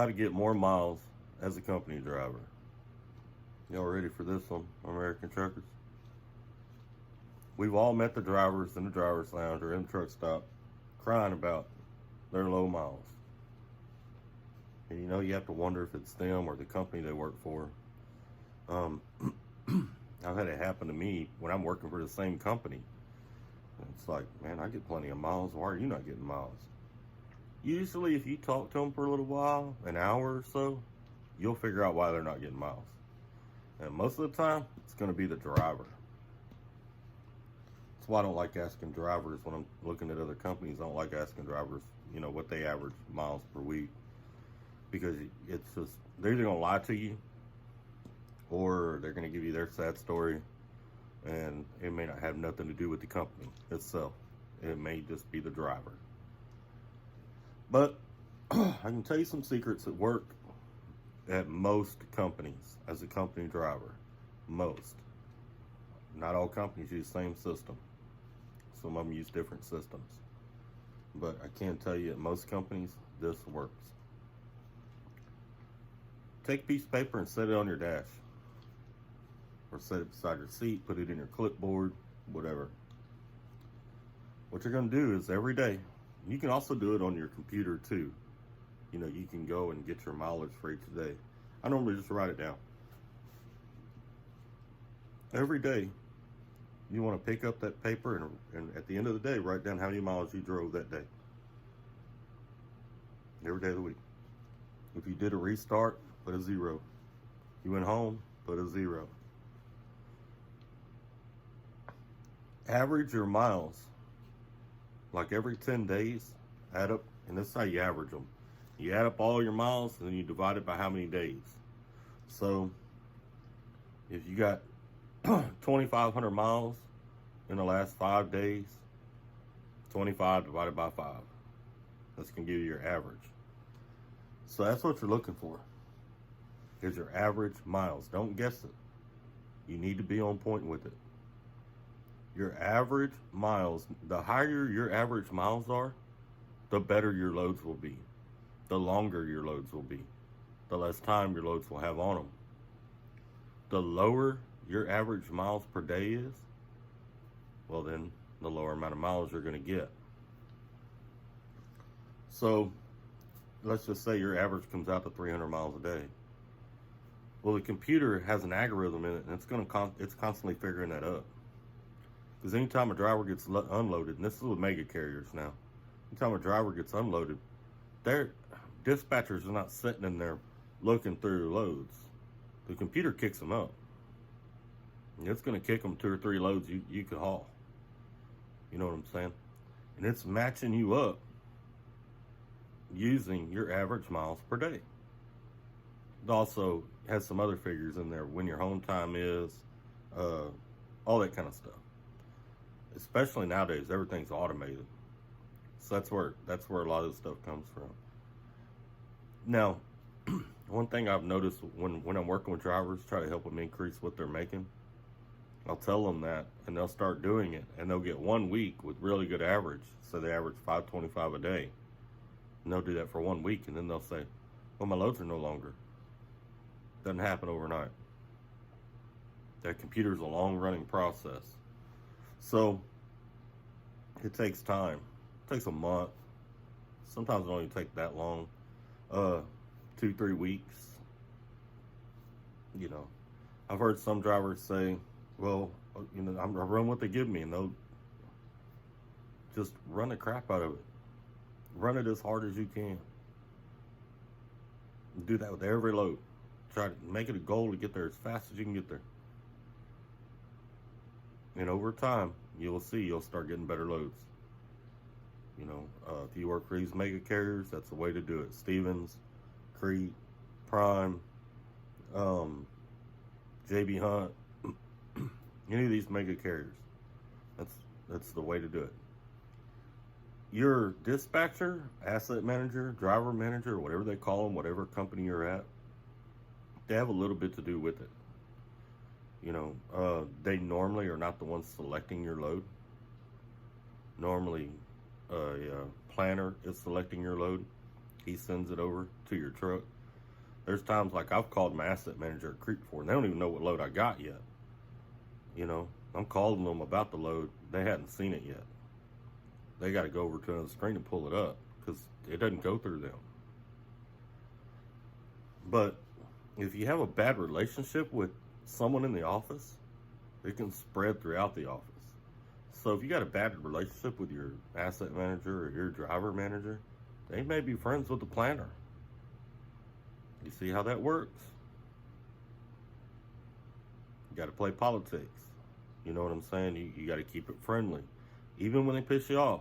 How to get more miles as a company driver. Y'all ready for this one, American truckers? We've all met the drivers in the driver's lounge or in the truck stop crying about their low miles. And you have to wonder if it's them or the company they work for. I've had it happen to me when I'm working for the same company. It's like, man, I get plenty of miles. Why are you not getting miles? Usually, if you talk to them for a little while, an hour or so, you'll figure out why they're not getting miles. And most of the time, it's going to be the driver. That's why I don't like asking drivers when I'm looking at other companies. I don't like asking drivers, what they average miles per week. Because it's just, they're either going to lie to you or they're going to give you their sad story. And it may not have nothing to do with the company itself. It may just be the driver. But I can tell you some secrets that work at most companies as a company driver. Most. Not all companies use the same system. Some of them use different systems. But I can tell you at most companies, this works. Take a piece of paper and set it on your dash. Or set it beside your seat, put it in your clipboard, whatever. What you're going to do is every day, you can also do it on your computer too. You can go and get your mileage for each day. I normally just write it down. Every day, you want to pick up that paper and at the end of the day, write down how many miles you drove that day. Every day of the week. If you did a restart, put a 0. You went home, put a 0. Average your miles. Like every 10 days, add up, and this is how you average them. You add up all your miles and then you divide it by how many days. So if you got 2,500 miles in the last 5 days, 25 divided by 5. That's going to give you your average. So that's what you're looking for, is your average miles. Don't guess it. You need to be on point with it. Your average miles, the higher your average miles are, the better your loads will be. The longer your loads will be. The less time your loads will have on them. The lower your average miles per day is, well then, the lower amount of miles you're going to get. So, let's just say your average comes out to 300 miles a day. Well, the computer has an algorithm in it, and it's constantly figuring that up. Because anytime a driver gets unloaded, and this is with mega carriers now, anytime a driver gets unloaded, their dispatchers are not sitting in there looking through loads. The computer kicks them up. And it's going to kick them 2 or 3 loads you could haul. You know what I'm saying? And it's matching you up using your average miles per day. It also has some other figures in there, when your home time is, all that kind of stuff. Especially nowadays, everything's automated. So that's where a lot of this stuff comes from. Now, one thing I've noticed when I'm working with drivers, try to help them increase what they're making, I'll tell them that, and they'll start doing it, and they'll get 1 week with really good average. So they average 525 a day. And they'll do that for 1 week, and then they'll say, well, my loads are no longer. Doesn't happen overnight. That computer's a long-running process. So, it takes time. It takes a month. Sometimes it don't even take that long. 2-3 weeks. I've heard some drivers say, well, I run what they give me, and they'll just run the crap out of it. Run it as hard as you can. Do that with every load. Try to make it a goal to get there as fast as you can get there. And over time, you'll start getting better loads. If you work for these mega carriers, that's the way to do it. Stevens, Crete, Prime, JB Hunt, any of these mega carriers. That's the way to do it. Your dispatcher, asset manager, driver manager, whatever they call them, whatever company you're at, they have a little bit to do with it. They normally are not the ones selecting your load. Normally, a planner is selecting your load. He sends it over to your truck. There's times like I've called my asset manager at Creek before, and they don't even know what load I got yet. You know, I'm calling them about the load. They hadn't seen it yet. They got to go over to another screen and pull it up because it doesn't go through them. But if you have a bad relationship with someone in the office, it can spread throughout the office. So if you got a bad relationship with your asset manager or your driver manager, they may be friends with the planner. You see how that works? You got to play politics. You know what I'm saying? You got to keep it friendly. Even when they piss you off,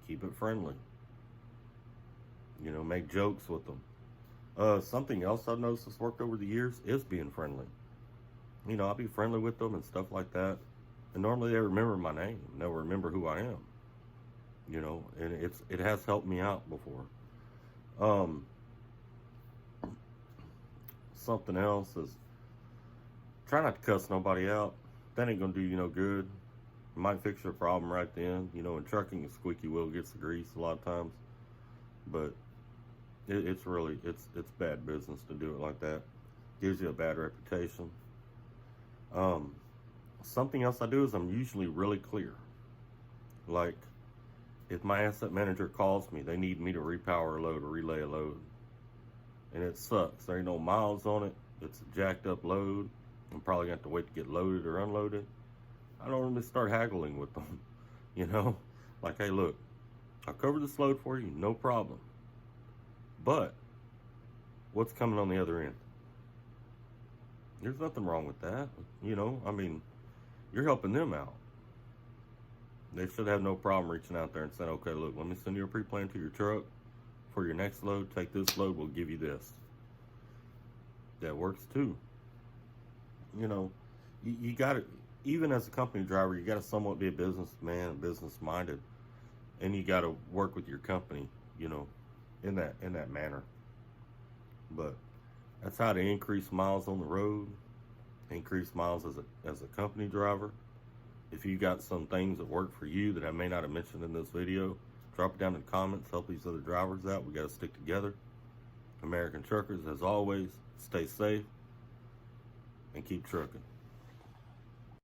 keep it friendly. You know, make jokes with them. Something else I've noticed that's worked over the years is being friendly. You know, I'll be friendly with them and stuff like that. And normally they remember my name. They'll remember who I am. You know, and it has helped me out before. Something else is try not to cuss nobody out. That ain't gonna do you no good. It might fix your problem right then. You know, in trucking, a squeaky wheel gets the grease a lot of times. But it's bad business to do it like that. Gives you a bad reputation. Something else I do is I'm usually really clear. Like, if my asset manager calls me, they need me to repower a load or relay a load. And it sucks. There ain't no miles on it. It's a jacked up load. I'm probably going to have to wait to get loaded or unloaded. I don't really start haggling with them. You know? Like, hey, look, I'll cover this load for you, no problem. But what's coming on the other end? There's nothing wrong with that. You know, I mean, you're helping them out. They should have no problem reaching out there and saying, okay, look, let me send you a pre-plan to your truck for your next load. Take this load, we'll give you this. That works too. You know, you got to, even as a company driver, you got to somewhat be a businessman, business-minded, and you got to work with your company, you know, in that manner. But that's how to increase miles on the road, increase miles as a company driver. If you got some things that work for you that I may not have mentioned in this video, drop it down in the comments, help these other drivers out. We got to stick together. American truckers, as always, stay safe and keep trucking.